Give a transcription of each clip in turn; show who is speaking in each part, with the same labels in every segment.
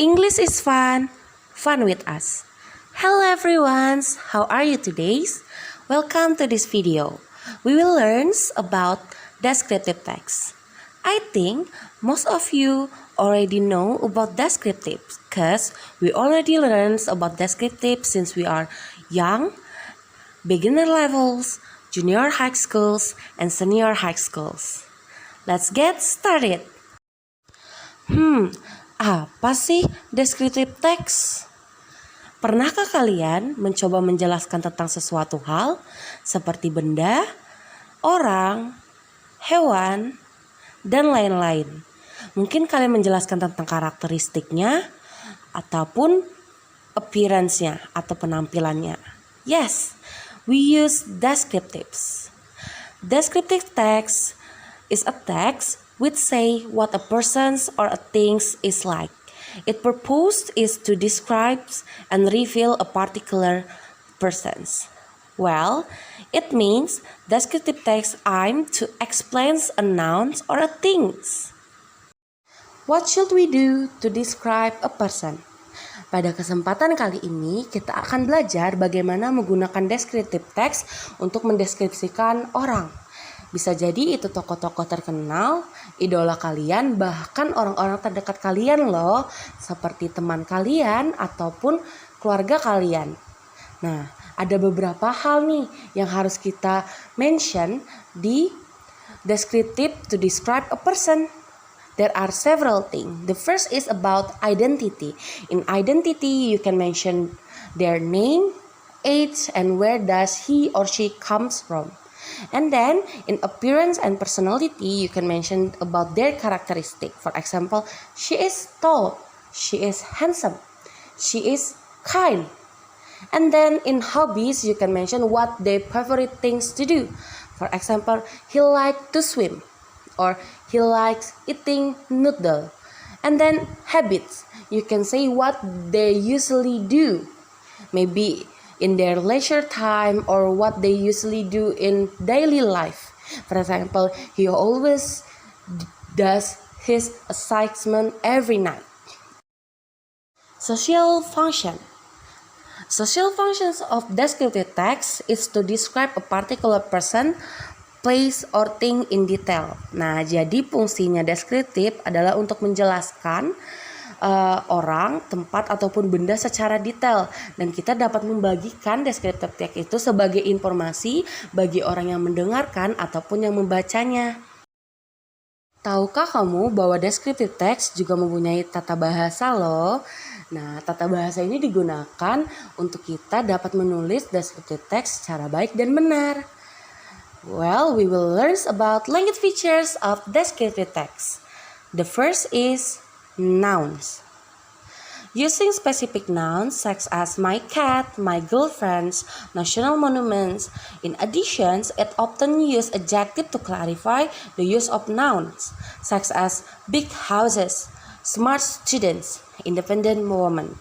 Speaker 1: English is fun, fun with us. Hello everyone, how are you today? Welcome to this video. We will learn about descriptive text. I think most of you already know about descriptive because we already learned about descriptive since we are young, beginner levels, junior high schools, and senior high schools. Let's get started. Apa sih descriptive text? Pernahkah kalian mencoba menjelaskan tentang sesuatu hal seperti benda, orang, hewan, dan lain-lain? Mungkin kalian menjelaskan tentang karakteristiknya ataupun appearance-nya atau penampilannya. Yes, we use descriptives. Descriptive text is a text which say what a person's or a thing's is like. Its purpose is to describe and reveal a particular person's. Well, it means descriptive text aim to explain a noun or a things. What should we do to describe a person? Pada kesempatan kali ini kita akan belajar bagaimana menggunakan descriptive text untuk mendeskripsikan orang. Bisa jadi itu tokoh-tokoh terkenal, idola kalian, bahkan orang-orang terdekat kalian loh, seperti teman kalian ataupun keluarga kalian. Nah, ada beberapa hal nih yang harus kita mention di descriptive to describe a person. There are several things. The first is about identity. In identity, you can mention their name, age, and where does he or she comes from. And then in appearance and personality, you can mention about their characteristic. For example, she is tall, she is handsome, she is kind. And then in hobbies, you can mention what their favorite things to do. For example, he likes to swim or he likes eating noodle. And then habits, you can say what they usually do. Maybe in their leisure time or what they usually do in daily life. For example, he always does his assignment every night. Social function. Social functions of descriptive text is to describe a particular person, place, or thing in detail. Nah, jadi fungsinya deskriptif adalah untuk menjelaskan orang, tempat, ataupun benda secara detail. Dan kita dapat membagikan descriptive text itu sebagai informasi bagi orang yang mendengarkan ataupun yang membacanya. Tahukah kamu bahwa descriptive text juga mempunyai tata bahasa loh? Nah, tata bahasa ini digunakan untuk kita dapat menulis descriptive text secara baik dan benar. Well, we will learn about language features of descriptive text. The first is nouns. Using specific nouns such as my cat, my girlfriends, national monuments. In addition, it often uses adjective to clarify the use of nouns such as big houses, smart students, independent woman.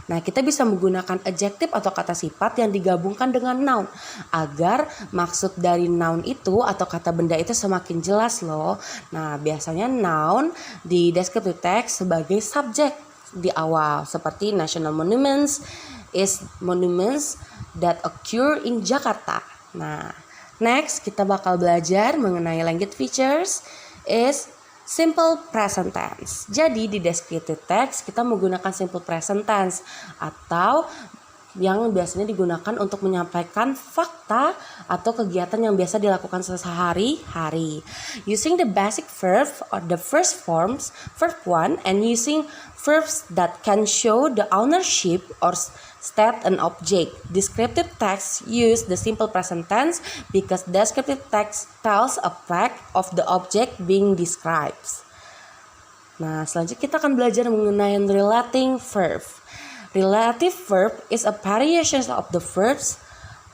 Speaker 1: Nah, kita bisa menggunakan adjektif atau kata sifat yang digabungkan dengan noun agar maksud dari noun itu atau kata benda itu semakin jelas loh. Nah, biasanya noun di descriptive text sebagai subjek di awal, seperti national monuments is monuments that occur in Jakarta. Nah, next kita bakal belajar mengenai language features is simple present tense. Jadi di descriptive text kita menggunakan simple present tense atau yang biasanya digunakan untuk menyampaikan fakta atau kegiatan yang biasa dilakukan sehari-hari. Using the basic verb or the first forms, verb 1, and using verbs that can show the ownership or state an object. Descriptive text use the simple present tense because descriptive text tells a fact of the object being described. Nah, selanjutnya kita akan belajar mengenai relating verb. Relative verb is a variation of the verbs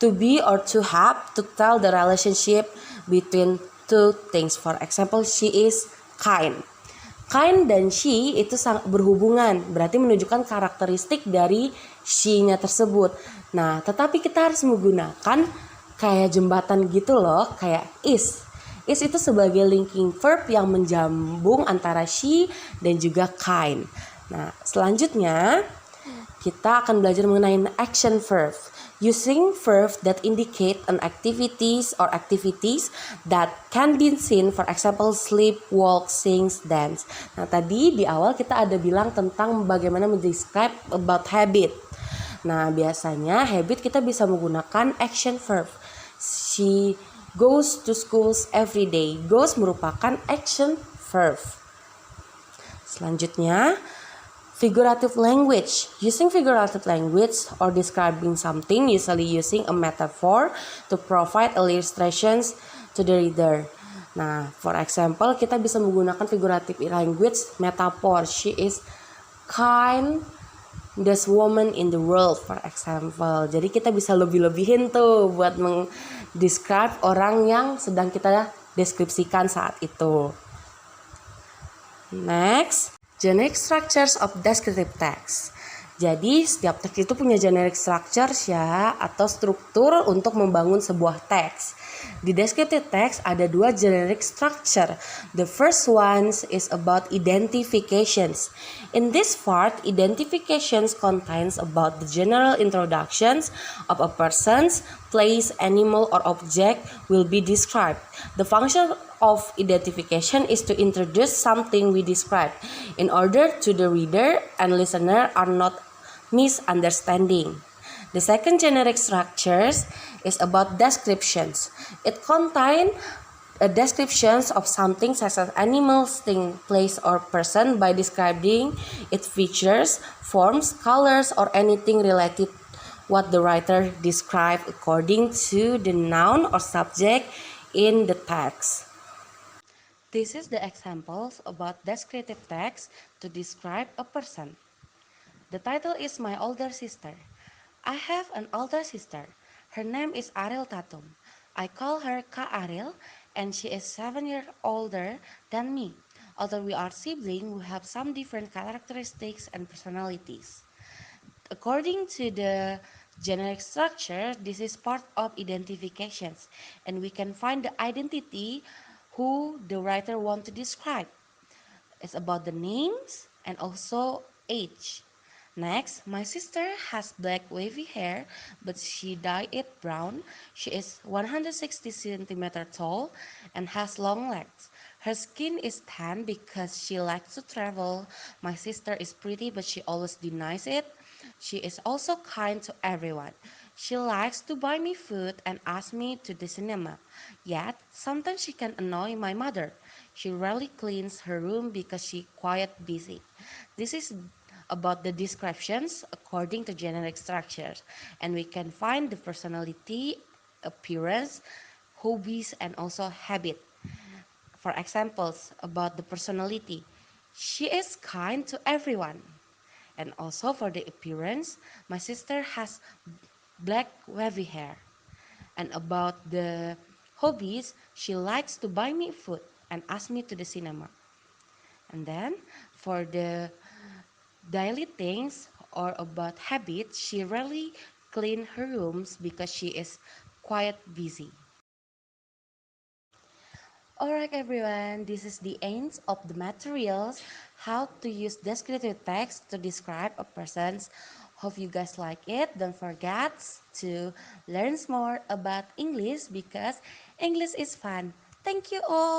Speaker 1: to be or to have to tell the relationship between two things. For example, she is kind. Kind dan she itu sangat berhubungan, berarti menunjukkan karakteristik dari she-nya tersebut. Nah, tetapi kita harus menggunakan kayak jembatan gitu loh, kayak is. Is itu sebagai linking verb yang menjambung antara she dan juga kind. Nah, selanjutnya kita akan belajar mengenai action verb. Using verb that indicate an activities or activities that can be seen, for example, sleep, walk, sing, dance. Nah, tadi di awal kita ada bilang tentang bagaimana mendescribe about habit. Nah, biasanya habit kita bisa menggunakan action verb. She goes to schools every day. Goes merupakan action verb. Selanjutnya, figurative language. Using figurative language or describing something, usually using a metaphor to provide illustrations to the reader. Nah, for example, kita bisa menggunakan figurative language metaphor. She is kindest woman in the world, for example. Jadi kita bisa lebih-lebihin tuh buat meng-describe orang yang sedang kita deskripsikan saat itu. Next, generic structures of descriptive text. Jadi setiap teks itu punya generic structures ya, atau struktur untuk membangun sebuah teks. Di descriptive text ada dua generic structure. The first one is about identifications. In this part, identifications contains about the general introductions of a person's place, animal, or object will be described. The function of identification is to introduce something we describe in order to the reader and listener are not misunderstanding. The second generic structures is about descriptions. It contains descriptions of something such as animal, thing, place, or person by describing its features, forms, colors, or anything related what the writer described according to the noun or subject in the text. This is the examples about descriptive text to describe a person. The title is My Older Sister. I have an older sister. Her name is Ariel Tatum. I call her Ka Ariel and she is 7 years older than me. Although we are siblings, we have some different characteristics and personalities. According to the generic structure, this is part of identifications and we can find the identity who the writer wants to describe. It's about the names and also age. Next, my sister has black wavy hair, but she dyed it brown. She is 160 centimeters tall and has long legs. Her skin is tan because she likes to travel. My sister is pretty, but she always denies it. She is also kind to everyone. She likes to buy me food and ask me to the cinema. Yet, sometimes she can annoy my mother. She rarely cleans her room because she's quite busy. This is about the descriptions according to generic structures, and we can find the personality, appearance, hobbies, and also habit. For examples about the personality, she is kind to everyone. And also for the appearance, my sister has black wavy hair. And about the hobbies, she likes to buy me food and ask me to the cinema. And then for the daily things or about habits, she rarely clean her rooms because she is quite busy. Alright everyone, this is the end of the materials how to use descriptive text to describe a person's. Hope you guys like it. Don't forget to learn more about English because English is fun. Thank you all.